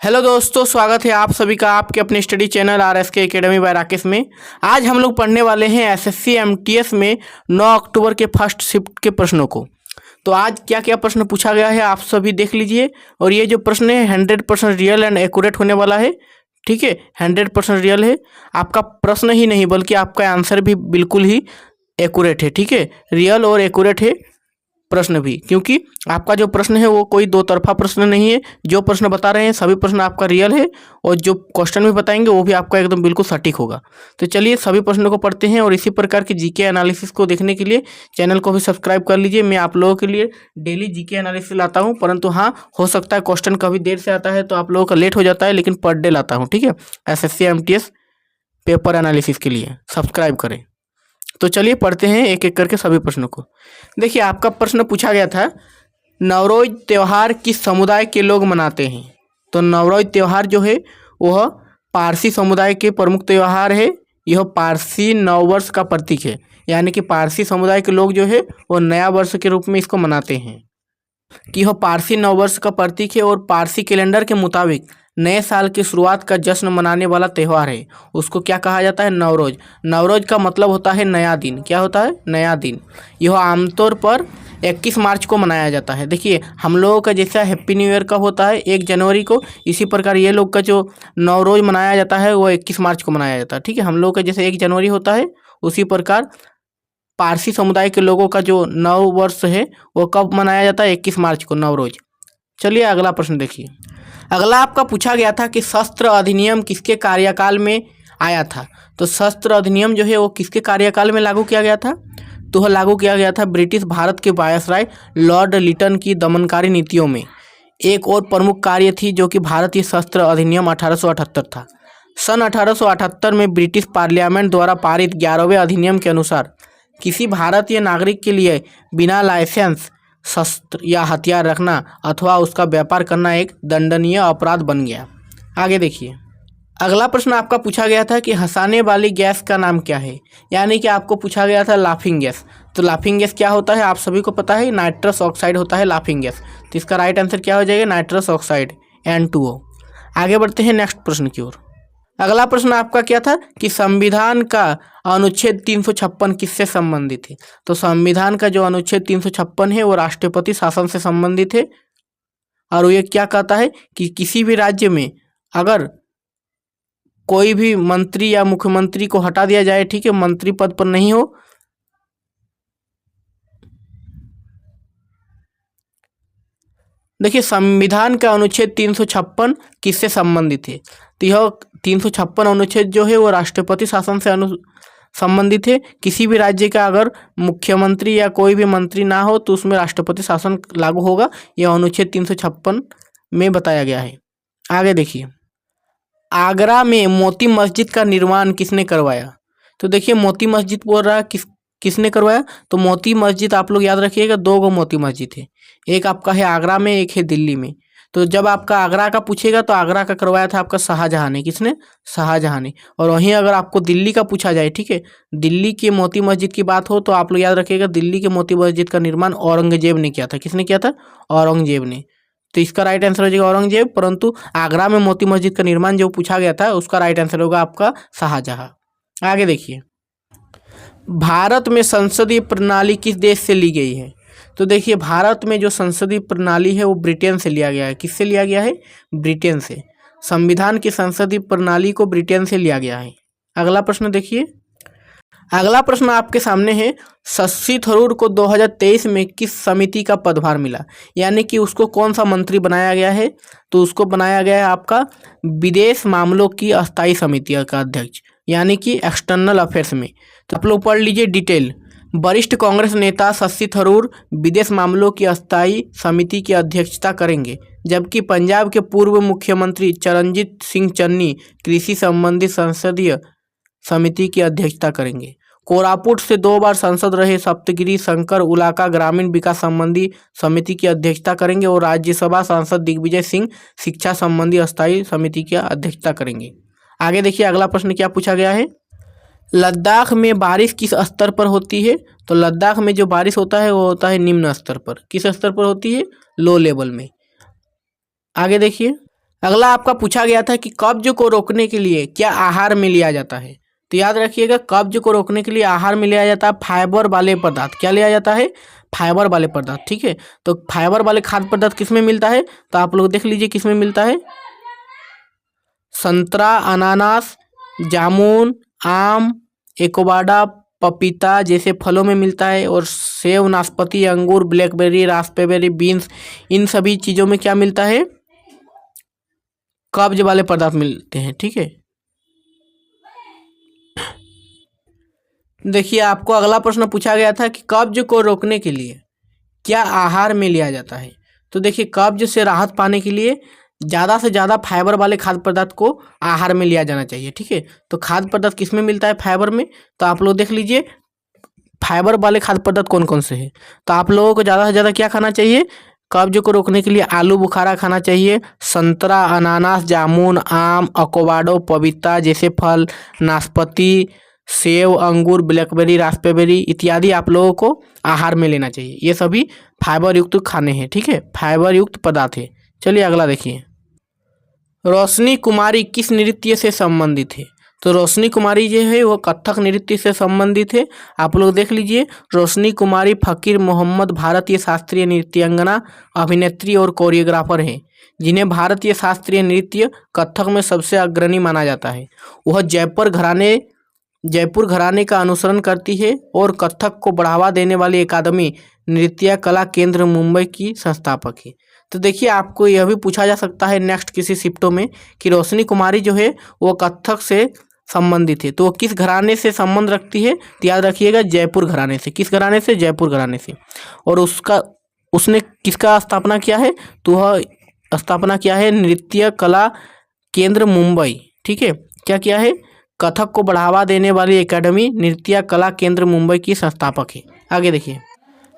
Hello दोस्तों, स्वागत है आप सभी का आपके अपने study channel RSK academy by Rakesh में। आज हम लोग पढ़ने वाले हैं SSC MTS में 9 अक्टूबर के फर्स्ट शिफ्ट के प्रश्नों को। तो आज क्या क्या प्रश्न पूछा गया है आप सभी देख लीजिए। और ये जो प्रश्न है 100% रियल एंड एक्यूरेट होने वाला है। ठीक है, 100% रियल है। आपका प्रश्न ही नहीं बल्कि आपका आंसर भी बिल्कुल ही एक्यूरेट है। ठीक है, रियल और एक्यूरेट है प्रश्न भी, क्योंकि आपका जो प्रश्न है वो कोई दो तरफा प्रश्न नहीं है। जो प्रश्न बता रहे हैं सभी प्रश्न आपका रियल है और जो क्वेश्चन भी बताएंगे वो भी आपका एकदम बिल्कुल सटीक होगा। तो चलिए सभी प्रश्नों को पढ़ते हैं और इसी प्रकार की जीके एनालिसिस को देखने के लिए चैनल को भी सब्सक्राइब कर लीजिए। मैं आप लोगों के लिए डेली जीके एनालिसिस लाता हूँ, परंतु हाँ, हो सकता है क्वेश्चन कभी देर से आता है तो आप लोगों का लेट हो जाता है, लेकिन पर डे लाता हूँ। ठीक है, SSC MTS पेपर एनालिसिस के लिए सब्सक्राइब करें। तो चलिए पढ़ते हैं एक एक करके सभी प्रश्नों को। देखिए, आपका प्रश्न पूछा गया था नवरोज त्यौहार किस समुदाय के लोग मनाते हैं। तो नवरोज त्यौहार जो है वह पारसी समुदाय के प्रमुख त्यौहार है। यह पारसी नववर्ष का प्रतीक है, यानी कि पारसी समुदाय के लोग जो है वो नया वर्ष के रूप में इसको मनाते हैं कि यह पारसी नववर्ष का प्रतीक है और पारसी कैलेंडर के मुताबिक नए साल की शुरुआत का जश्न मनाने वाला त्यौहार है। उसको क्या कहा जाता है? नवरोज। नवरोज का मतलब होता है नया दिन। क्या होता है? नया दिन। यह आमतौर पर 21 मार्च को मनाया जाता है। देखिए, हम लोगों का जैसा हैप्पी न्यू ईयर का होता है 1 जनवरी को, इसी प्रकार ये लोग का जो नवरोज मनाया जाता है वो 21 मार्च को मनाया जाता है। ठीक है, हम लोगों का जैसे 1 जनवरी होता है उसी प्रकार पारसी समुदाय के लोगों का जो नव वर्ष है वो कब मनाया जाता है? 21 मार्च को, नवरोज। चलिए अगला प्रश्न देखिए। अगला आपका पूछा गया था कि शस्त्र अधिनियम किसके कार्यकाल में आया था। तो शस्त्र अधिनियम जो है वो किसके कार्यकाल में लागू किया गया था? तो वह लागू किया गया था ब्रिटिश भारत के वायसराय लॉर्ड लिटन की दमनकारी नीतियों में। एक और प्रमुख कार्य थी जो कि भारतीय शस्त्र अधिनियम 1878 था। सन 1878 में ब्रिटिश पार्लियामेंट द्वारा पारित 11वें अधिनियम के अनुसार किसी भारतीय नागरिक के लिए बिना लाइसेंस शस्त्र या हथियार रखना अथवा उसका व्यापार करना एक दंडनीय अपराध बन गया। आगे देखिए, अगला प्रश्न आपका पूछा गया था कि हंसाने वाली गैस का नाम क्या है, यानी कि आपको पूछा गया था लाफिंग गैस। तो लाफिंग गैस क्या होता है आप सभी को पता है, नाइट्रस ऑक्साइड होता है लाफिंग गैस। तो इसका राइट आंसर क्या हो जाएगा? Nitrous oxide, N2O। आगे बढ़ते हैं नेक्स्ट प्रश्न की ओर। अगला प्रश्न आपका क्या था कि संविधान का अनुच्छेद 356 किससे संबंधित है। तो संविधान का जो अनुच्छेद 356 है वो राष्ट्रपति शासन से संबंधित है। और ये क्या कहता है कि किसी भी राज्य में अगर कोई भी मंत्री या मुख्यमंत्री को हटा दिया जाए, ठीक है, मंत्री पद पर नहीं हो, देखिए संविधान का अनुच्छेद 356 किससे संबंधित है। तो यह 356 अनुच्छेद जो है वो राष्ट्रपति शासन से संबंधित है। किसी भी राज्य का अगर मुख्यमंत्री या कोई भी मंत्री ना हो तो उसमें राष्ट्रपति शासन लागू होगा। यह अनुच्छेद 356 में बताया गया है। आगे देखिए, आगरा में मोती मस्जिद का निर्माण किसने करवाया। तो देखिए, मोती मस्जिद बोल रहा है किसने करवाया। तो मोती मस्जिद आप लोग याद रखिएगा, 2 गो मोती मस्जिद है, एक आपका है आगरा में, एक है दिल्ली में। तो जब आपका आगरा का पूछेगा तो आगरा का करवाया था आपका शाहजहां ने। किसने? शाहजहां ने। और वहीं अगर आपको दिल्ली का पूछा जाए, ठीक है, दिल्ली के मोती मस्जिद की बात हो तो आप लोग याद रखिएगा दिल्ली के मोती मस्जिद का निर्माण औरंगजेब ने किया था। किसने किया था? औरंगजेब ने। तो इसका राइट आंसर हो जाएगा औरंगजेब, परंतु आगरा में मोती मस्जिद का निर्माण जो पूछा गया था उसका राइट आंसर होगा आपका शाहजहां। आगे देखिए, भारत में संसदीय प्रणाली किस देश से ली गई है। तो देखिए, भारत में जो संसदीय प्रणाली है वो ब्रिटेन से लिया गया है। किससे लिया गया है? ब्रिटेन से। संविधान की संसदीय प्रणाली को ब्रिटेन से लिया गया है। अगला प्रश्न देखिए, अगला प्रश्न आपके सामने है शशि थरूर को 2023 में किस समिति का पदभार मिला, यानी कि उसको कौन सा मंत्री बनाया गया है। तो उसको बनाया गया है आपका विदेश मामलों की अस्थायी समिति का अध्यक्ष, यानी कि एक्सटर्नल अफेयर्स में। तो आप लोग पढ़ लीजिए डिटेल। वरिष्ठ कांग्रेस नेता शशि थरूर विदेश मामलों की अस्थायी समिति की अध्यक्षता करेंगे, जबकि पंजाब के पूर्व मुख्यमंत्री चरणजीत सिंह चन्नी कृषि संबंधी संसदीय समिति की अध्यक्षता करेंगे। कोरापुट से 2 बार सांसद रहे सप्तगिरी शंकर उलाका ग्रामीण विकास संबंधी समिति की अध्यक्षता करेंगे और राज्यसभा सांसद दिग्विजय सिंह शिक्षा संबंधी अस्थायी समिति की अध्यक्षता करेंगे। आगे देखिए, अगला प्रश्न क्या पूछा गया है, लद्दाख में बारिश किस स्तर पर होती है। तो लद्दाख में जो बारिश होता है वो होता है निम्न स्तर पर। किस स्तर पर होती है? लो लेवल में। आगे देखिए, अगला आपका पूछा गया था कि कब्ज को रोकने के लिए क्या आहार में लिया जाता है। तो याद रखिएगा, कब्ज को रोकने के लिए आहार में लिया जाता है फाइबर वाले पदार्थ। क्या लिया जाता है? फाइबर वाले पदार्थ। ठीक है, तो फाइबर वाले खाद्य पदार्थ किस में मिलता है? तो आप लोग देख लीजिए किस में मिलता है। संतरा, अनानास, जामुन, आम, एवोकाडो, पपीता जैसे फलों में मिलता है। और सेब, नाशपाती, अंगूर, ब्लैकबेरी, रास्पबेरी, बीन्स, इन सभी चीज़ों में क्या मिलता है? कब्ज वाले पदार्थ मिलते हैं। ठीक है, देखिए आपको अगला प्रश्न पूछा गया था कि कब्ज को रोकने के लिए क्या आहार में लिया जाता है। तो देखिए, कब्ज से राहत पाने के लिए ज़्यादा से ज़्यादा फाइबर वाले खाद्य पदार्थ को आहार में लिया जाना चाहिए। ठीक है, तो खाद्य पदार्थ किस में मिलता है? फाइबर में। तो आप लोग देख लीजिए फाइबर वाले खाद्य पदार्थ कौन कौन से हैं। तो आप लोगों को ज़्यादा से ज़्यादा क्या खाना चाहिए? कब्ज को रोकने के लिए आलू बुखारा खाना चाहिए, संतरा, अनानास, जामुन, आम, एवोकाडो, पपीता जैसे फल, नाशपाती, सेब, अंगूर, ब्लैकबेरी, रास्पबेरी इत्यादि आप लोगों को आहार में लेना चाहिए। ये सभी फाइबर युक्त खाने हैं। ठीक है, फाइबर युक्त पदार्थ है। चलिए अगला देखिए, रोशनी कुमारी किस नृत्य से संबंधित है। तो रोशनी कुमारी जो है वो कथक नृत्य से संबंधित है। आप लोग देख लीजिए, रोशनी कुमारी फकीर मोहम्मद भारतीय शास्त्रीय नृत्यांगना, अभिनेत्री और कोरियोग्राफर हैं, जिन्हें भारतीय शास्त्रीय नृत्य कथक में सबसे अग्रणी माना जाता है। वह जयपुर घराने का अनुसरण करती है और कथक को बढ़ावा देने वाली अकादमी नृत्य कला केंद्र मुंबई की संस्थापक है। तो देखिए, आपको यह भी पूछा जा सकता है नेक्स्ट किसी शिफ्टों में कि रोशनी कुमारी जो है वो कथक से संबंधित है, तो वो किस घराने से संबंध रखती है। तो याद रखिएगा, जयपुर घराने से। किस घराने से? जयपुर घराने से। और उसने किसका स्थापना किया है? तो वह स्थापना किया है नृत्य कला केंद्र मुंबई। ठीक है, क्या किया है? कथक को बढ़ावा देने वाली एकेडमी नृत्य कला केंद्र मुंबई की संस्थापक है। आगे देखिए,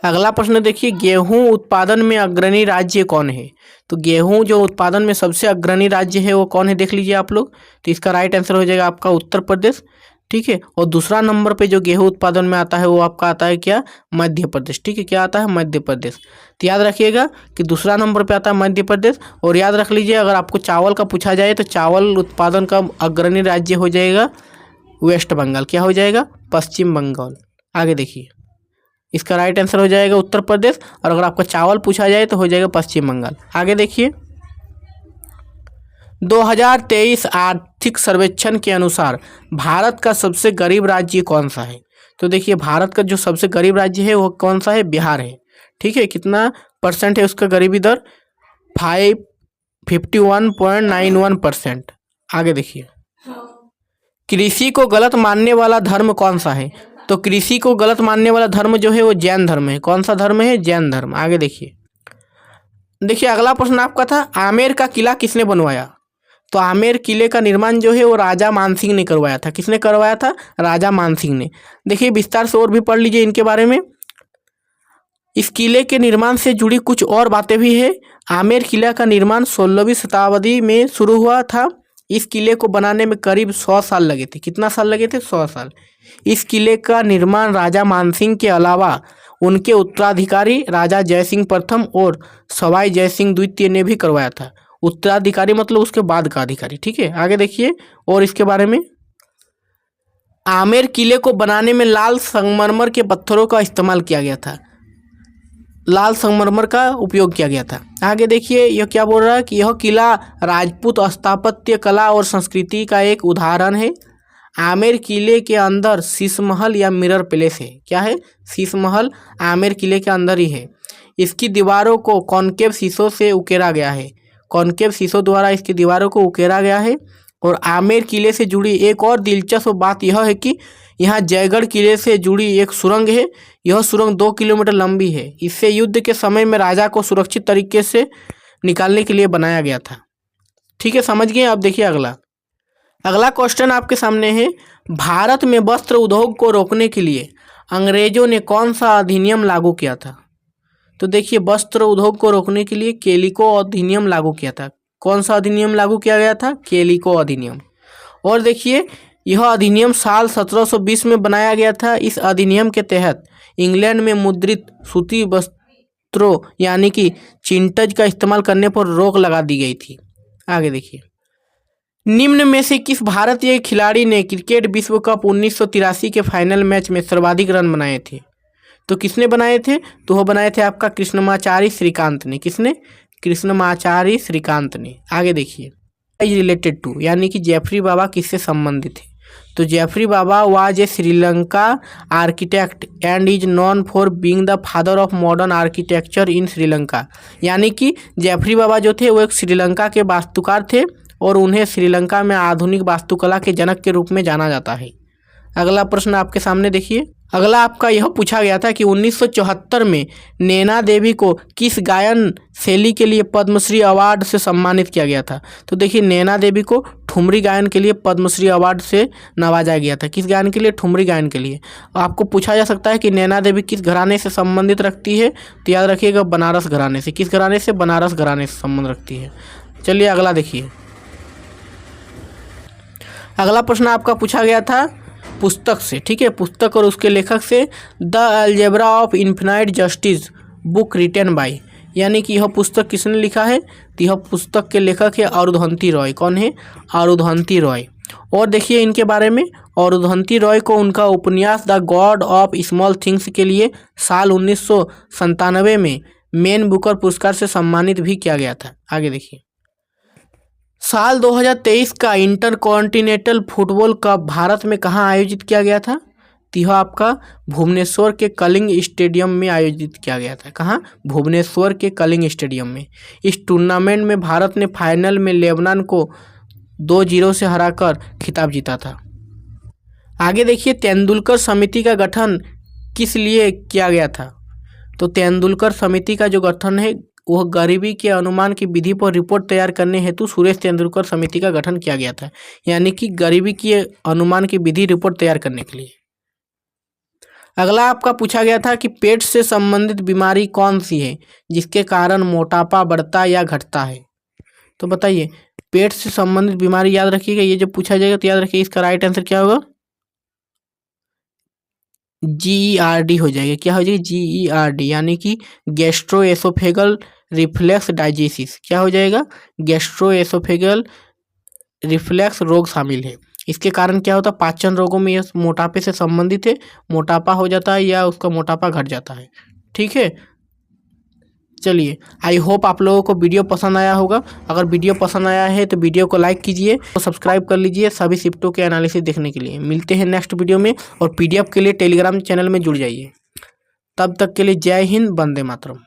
अगला प्रश्न देखिए, गेहूं उत्पादन में अग्रणी राज्य कौन है। तो गेहूं जो उत्पादन में सबसे अग्रणी राज्य है वो कौन है, देख लीजिए आप लोग। तो इसका राइट आंसर हो जाएगा आपका उत्तर प्रदेश। ठीक है, और दूसरा नंबर पे जो गेहूं उत्पादन में आता है वो आपका आता है क्या? मध्य प्रदेश। ठीक है, क्या आता है? मध्य प्रदेश। तो याद रखिएगा कि दूसरा नंबर पे आता है मध्य प्रदेश। और याद रख लीजिए, अगर आपको चावल का पूछा जाए तो चावल उत्पादन का अग्रणी राज्य हो जाएगा वेस्ट बंगाल। क्या हो जाएगा? पश्चिम बंगाल। आगे देखिए, इसका राइट आंसर हो जाएगा उत्तर प्रदेश। और अगर आपका चावल पूछा जाए तो हो जाएगा पश्चिम बंगाल। आगे देखिए, 2023 आर्थिक सर्वेक्षण के अनुसार भारत का सबसे गरीब राज्य कौन सा है। तो देखिए, भारत का जो सबसे गरीब राज्य है वो कौन सा है? बिहार है। ठीक है, कितना % है उसका गरीबी दर? 51.91%। आगे देखिए, कृषि को गलत मानने वाला धर्म कौन सा है। तो कृषि को गलत मानने वाला धर्म जो है वो जैन धर्म है। कौन सा धर्म है? जैन धर्म। आगे देखिए, अगला प्रश्न आपका था, आमेर का किला किसने बनवाया। तो आमेर किले का निर्माण जो है वो राजा मानसिंह ने करवाया था। किसने करवाया था? राजा मानसिंह ने। देखिए, विस्तार से और भी पढ़ लीजिए इनके बारे में। इस किले के निर्माण से जुड़ी कुछ और बातें भी है। आमेर किला का निर्माण 16वीं शताब्दी में शुरू हुआ था। इस किले को बनाने में करीब 100 साल लगे थे। कितना साल लगे थे? 100 साल। इस किले का निर्माण राजा मानसिंह के अलावा उनके उत्तराधिकारी राजा जयसिंह प्रथम और सवाई जयसिंह द्वितीय ने भी करवाया था। उत्तराधिकारी मतलब उसके बाद का अधिकारी। ठीक है, आगे देखिए और इसके बारे में। आमेर किले को बनाने में लाल संगमरमर के पत्थरों का इस्तेमाल किया गया था। लाल संगमरमर का उपयोग किया गया था। आगे देखिए, यह क्या बोल रहा है कि यह किला राजपूत स्थापत्य कला और संस्कृति का एक उदाहरण है। आमेर किले के अंदर शीश महल या मिरर पैलेस है। क्या है? शीश महल आमेर किले के अंदर ही है। इसकी दीवारों को कॉनकेव शीशों से उकेरा गया है। कॉनकेव शीशों द्वारा इसकी दीवारों को उकेरा गया है। और आमेर किले से जुड़ी एक और दिलचस्प बात यह है कि यहाँ जयगढ़ किले से जुड़ी एक सुरंग है। यह सुरंग 2 किलोमीटर लंबी है। इससे युद्ध के समय में राजा को सुरक्षित तरीके से निकालने के लिए बनाया गया था। ठीक है, समझ गए। अब देखिए अगला क्वेश्चन आपके सामने है, भारत में वस्त्र उद्योग को रोकने के लिए अंग्रेजों ने कौन सा अधिनियम लागू किया था। तो देखिए, वस्त्र उद्योग को रोकने के लिए केलिको अधिनियम लागू किया था। कौन सा अधिनियम लागू किया गया था? केलिको अधिनियम। और देखिए, यह अधिनियम साल 1720 में बनाया गया था। इस अधिनियम के तहत इंग्लैंड में मुद्रित सूती वस्त्रों यानी कि चिंटज का इस्तेमाल करने पर रोक लगा दी गई थी। आगे देखिए, निम्न में से किस भारतीय खिलाड़ी ने क्रिकेट विश्व कप 1983 के फाइनल मैच में सर्वाधिक रन बनाए थे? तो किसने बनाए थे? तो वो बनाए थे आपका कृष्णमाचारी श्रीकांत ने। किसने? कृष्णमाचारी श्रीकांत ने। आगे देखिए, इज रिलेटेड टू, यानी कि जेफरी बाबा किससे संबंधित थे? तो Geoffrey Bawa was a Sri Lanka architect and is known for being the father of modern architecture in Sri Lanka. यानी कि जेफरी बाबा जो थे वो एक श्रीलंका के वास्तुकार थे और उन्हें श्रीलंका में आधुनिक वास्तुकला के जनक के रूप में जाना जाता है। अगला प्रश्न आपके सामने देखिए, अगला आपका यह पूछा गया था कि 1974 में नैना देवी को किस गायन शैली के लिए पद्मश्री अवार्ड से सम्मानित किया गया था? तो देखिए, नैना देवी को ठुमरी गायन के लिए पद्मश्री अवार्ड से नवाजा गया था। किस गायन के लिए? ठुमरी गायन के लिए। आपको पूछा जा सकता है कि नैना देवी किस घराने से संबंधित रखती है? तो याद रखिएगा, बनारस घराने से। किस घराने से? बनारस घराने से संबंध रखती है। चलिए अगला देखिए, अगला प्रश्न आपका पूछा गया था पुस्तक से, ठीक है, पुस्तक और उसके लेखक से। The algebra of infinite justice book written by, यानी कि यह पुस्तक किसने लिखा है? तो यह पुस्तक के लेखक है अरुंधति रॉय। कौन है? अरुंधति रॉय। और देखिए इनके बारे में, अरुंधति रॉय को उनका उपन्यास the God of small things के लिए साल 1997 में मैन बुकर पुरस्कार से सम्मानित भी किया गया था। आगे देखिए, साल 2023 का इंटरकॉन्टिनेंटल फुटबॉल कप भारत में कहाँ आयोजित किया गया था? तो यह आपका भुवनेश्वर के कलिंग स्टेडियम में आयोजित किया गया था। कहाँ? भुवनेश्वर के कलिंग स्टेडियम में। इस टूर्नामेंट में भारत ने फाइनल में लेबनान को 2-0 से हराकर खिताब जीता था। आगे देखिए, तेंदुलकर समिति का गठन किस लिए किया गया था? तो तेंदुलकर समिति का जो गठन है वह गरीबी के अनुमान की विधि पर रिपोर्ट तैयार करने हेतु सुरेश तेंदुलकर समिति का गठन किया गया था। यानी कि गरीबी के अनुमान की विधि रिपोर्ट तैयार करने के लिए। अगला आपका पूछा गया था कि पेट से संबंधित बीमारी कौन सी है जिसके कारण मोटापा बढ़ता या घटता है? तो बताइए, पेट से संबंधित बीमारी याद रखिएगा, ये जब पूछा जाएगा तो याद रखिए इसका राइट आंसर क्या होगा? GERD हो जाएगा। क्या हो जाएगी? GERD, यानी कि गैस्ट्रोएसोफेगल रिफ्लेक्स डाइजेसिस। क्या हो जाएगा? गैस्ट्रोएसोफेगल रिफ्लेक्स रोग शामिल है। इसके कारण क्या होता है? पाचन रोगों में यह मोटापे से संबंधित है, मोटापा हो जाता है या उसका मोटापा घट जाता है। ठीक है, चलिए, आई होप आप लोगों को वीडियो पसंद आया होगा। अगर वीडियो पसंद आया है तो वीडियो को लाइक कीजिए और सब्सक्राइब कर लीजिए सभी शिफ्टों के एनालिसिस देखने के लिए। मिलते हैं नेक्स्ट वीडियो में, और PDF के लिए टेलीग्राम चैनल में जुड़ जाइए। तब तक के लिए जय हिंद, वंदे मातरम।